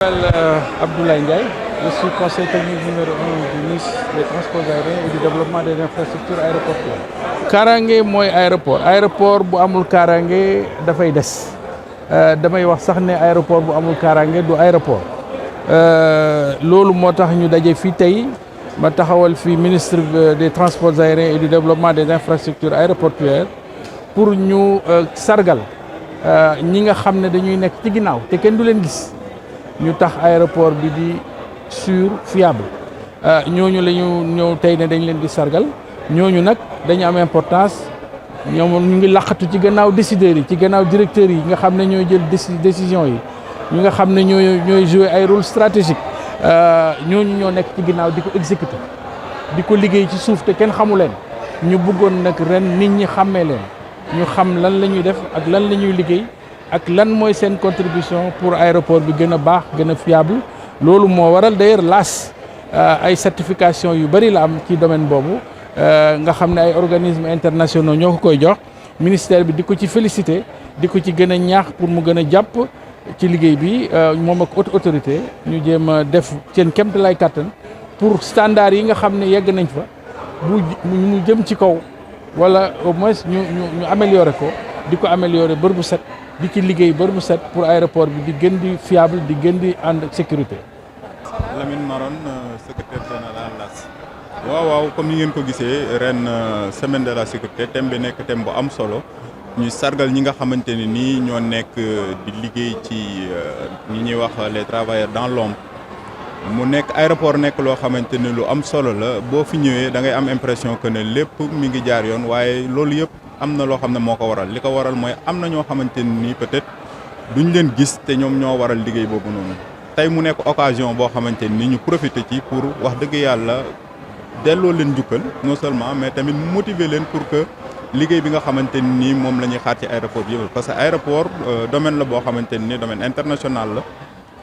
Je m'appelle Abdoulaye Ndiaye, je suis conseiller technique numéro 1 du ministre des Transports aériens et du développement des infrastructures aéroportuaires. Kaaraange mooy aéroport bu amul kaaraange dafay des damay wax sax ne aéroport bu amul kaaraange du aéroport loolu moo tax ñu daje fii tey ma taxawal fii ministre des transports aériens et du développement des infrastructures aéroportuaires pour ñu sargal ñi nga xam ne dañuy nekk ci ginnaaw te kenn du leen gis ñu tax aéroport bi di sûr fiable ñooñu la ñu ñëw tey ne dañ leen di sargal ñooñu nag dañu am importance ñoom ñu ngi laqatu ci gannaaw décideurs yi ci gannaaw directeurs yi nga xam ne ñooy jël décision yi ñi nga xam ne ñooy jouer ay rôle stratégique ñooñu ñoo nekk ci ginnaaw di ko exécuter di ko liggéey ci suuf te kenn xamu leen ñu bëggoon nag ren nit ñi xàmmee leen ñu xam lan la ñuy def ak lan la ñuy liggéey ak lan mooy seen contribution pour aéroport bi gën a baax gën a fiable loolu moo waral d'ailleurs LAS ay certification yu bari la am ci domaine boobu nga xam ne ay organismes internationaux ñoo ko koy jox ministère bi di ko ci féliciter di ko ci gën a ñaax pour mu gën a jàpp ci liggéey bi moom ak haute autorité ñu jéem a def seen kéemtalaay kàttan pour standard yi nga xam ne yegg nañ fa mu jëm ci kaw wala au moins ñu améliorer ko di ko améliorer bër bu set di ci liggéey bër bu set pour aéroport bi di gën di fiable di gën di ànd ak sécurité. Lamine Maron secrétaire général LAS. waaw comme ni ngeen ko gisee ren semaine de la sécurité thème bi nekk thème bu am solo ñuy sargal ñi nga xamante ne nii ñoo nekk di liggéey ci ñi ñuy wax les travailleurs dans l'ombre mu nekk aéroport nekk loo xamante ne lu am solo la boo fi ñëwee da ngay am impression que ne lépp mi ngi jaar yoon waaye loolu yëpp am na loo xam ne moo ko waral li ko waral mooy am na ñoo xamante ne nii peut-être duñ leen gis te ñoom ñoo waral liggéey boobu noonu tey mu nekk occasion boo xamante ni ñu profiter ci pour wax dëgg yàlla delloo leen njukkal non seulement mais tamit motiver leen pour que liggéey bi nga xamante ni moom la ñuy xaar ci aéroport bi yëpp parce que aéroport domaine la boo xamante ni domaine international la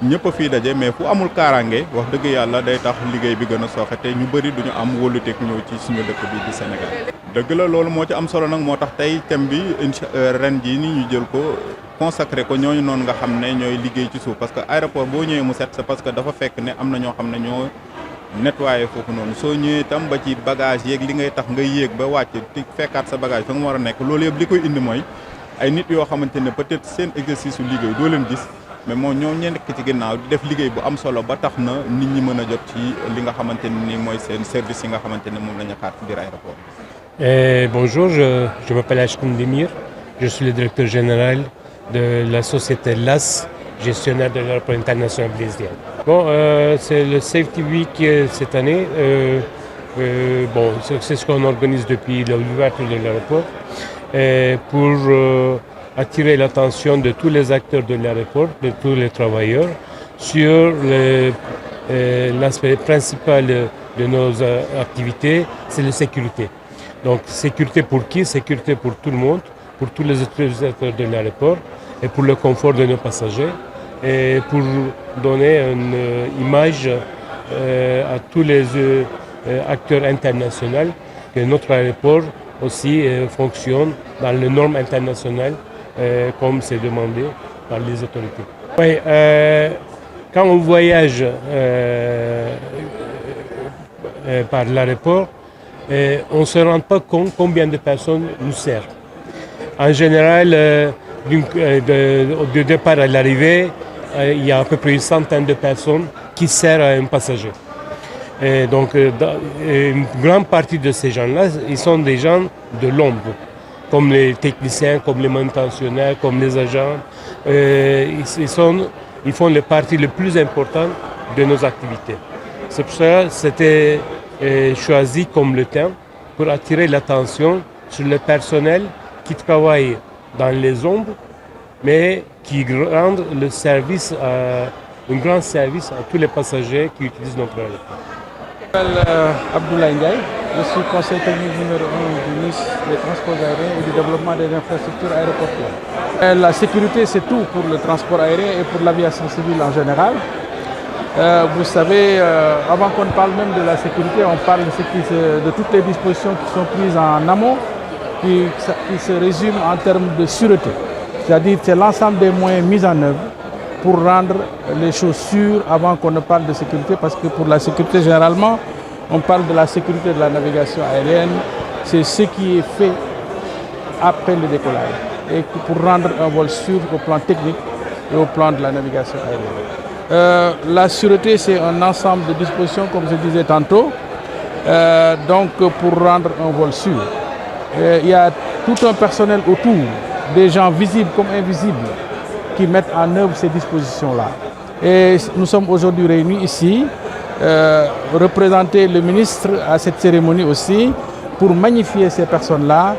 ñëpp a fii daje mais fu amul kaaraange wax dëgg yàlla day tax liggéey bi gën a sooxe te ñu bëri duñu am wóoluteeg ñëw ci suñu dëkk bi di Sénégal. dëgg la loolu moo ci am solo nag moo tax tey thème bi ren jii ni ñu jël ko consacré ko ñooñu noonu nga xam ne ñooy liggéey ci suuf parce que aéroport boo ñëwee mu set c'est parce que dafa fekk ne am na ñoo xam ne ñoo nettoyé foofu noonu soo ñëwee itam ba ci bagage yeeg li ngay tax nga yéeg ba wàcc ti fekkaat sa bagage fa nga war a nekk loolu yëpp li koy indi mooy ay nit yoo xamante ne peut-être seen exercice su liggéey doo leen gis mais moom ñoo nekk ci ginnaaw di def liggéey bu am solo ba tax na nit ñi mën a jot ci li nga xamante ne ni mooy seen service yi nga xamante ne moom la ñu xaar ci biir aéroport. Bonjour, je m'appelle Ashkin Demir, je suis le directeur général de la société LAS, gestionnaire de l'aéroport international Blaise Diagne. Bon, c'est le Safety Week cette année. C'est ce qu'on organise depuis l'ouverture de l'aéroport pour attirer l'attention de tous les acteurs de l'aéroport, de tous les travailleurs, sur l'aspect principal de nos activités, c'est la sécurité. Donc, sécurité pour qui? Sécurité pour tout le monde, pour tous les utilisateurs de l'aéroport et pour le confort de nos passagers et pour donner une image à tous les acteurs internationaux que notre aéroport aussi fonctionne dans les normes internationales comme c'est demandé par les autorités. Oui, quand on voyage par l'aéroport, on ne se rend pas compte combien de personnes nous servent. En général, du départ à l'arrivée, il y a à peu près une centaine de personnes qui servent à un passager. Et donc, une grande partie de ces gens-là, ils sont des gens de l'ombre, comme les techniciens, comme les manutentionnaires, comme les agents. Ils font les parties les plus importantes de nos activités. C'est pour ça que c'était choisi comme le thème pour attirer l'attention sur le personnel qui travaille dans les ombres, mais qui rendent le service, un grand service à tous les passagers qui utilisent notre aéroport. Je m'appelle Abdoulaye Ndiaye, je suis conseiller technique numéro 1 du ministre des Transports aériens et du développement des infrastructures aéroportuaires. La sécurité, c'est tout pour le transport aérien et pour l'aviation civile en général. Vous savez, avant qu'on parle même de la sécurité, on parle de toutes les dispositions qui sont prises en amont, qui se résument en termes de sûreté. C'est-à-dire que c'est l'ensemble des moyens mis en œuvre pour rendre les choses sûres avant qu'on ne parle de sécurité, parce que pour la sécurité, généralement, on parle de la sécurité de la navigation aérienne, c'est ce qui est fait après le décollage, et pour rendre un vol sûr au plan technique et au plan de la navigation aérienne. La sûreté, c'est un ensemble de dispositions, comme je disais tantôt, donc pour rendre un vol sûr. Il y a tout un personnel autour, des gens visibles comme invisibles, qui mettent en œuvre ces dispositions-là. Et nous sommes aujourd'hui réunis ici, représenter le ministre à cette cérémonie aussi, pour magnifier ces personnes-là,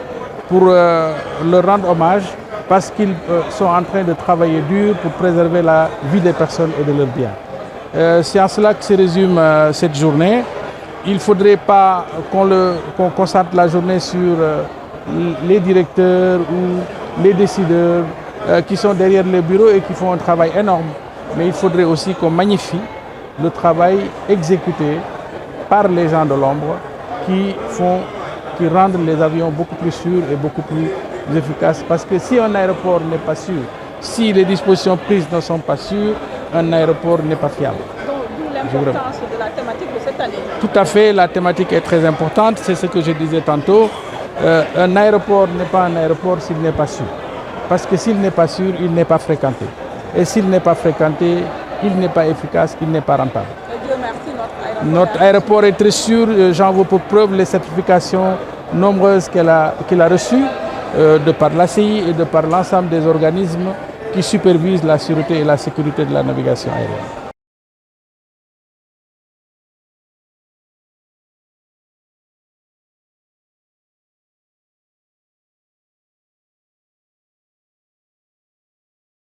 pour leur rendre hommage, parce qu'ils sont en train de travailler dur pour préserver la vie des personnes et de leurs biens. C'est en cela que se résume cette journée. Il ne faudrait pas qu'on concentre la journée sur les directeurs ou les décideurs qui sont derrière les bureaux et qui font un travail énorme. Mais il faudrait aussi qu'on magnifie le travail exécuté par les gens de l'ombre qui rendent les avions beaucoup plus sûrs et beaucoup plus efficaces. Parce que si un aéroport n'est pas sûr, si les dispositions prises ne sont pas sûres, un aéroport n'est pas fiable. D'où l'importance de la thématique de cette année. Tout à fait, la thématique est très importante, c'est ce que je disais tantôt. Un aéroport n'est pas un aéroport s'il n'est pas sûr. Parce que s'il n'est pas sûr, il n'est pas fréquenté. Et s'il n'est pas fréquenté, il n'est pas efficace, il n'est pas rentable. Dieu merci, notre aéroport est très sûr, j'en veux pour preuve les certifications nombreuses qu'il a reçues de par l'ACI et de par l'ensemble des organismes qui supervisent la sûreté et la sécurité de la navigation aérienne.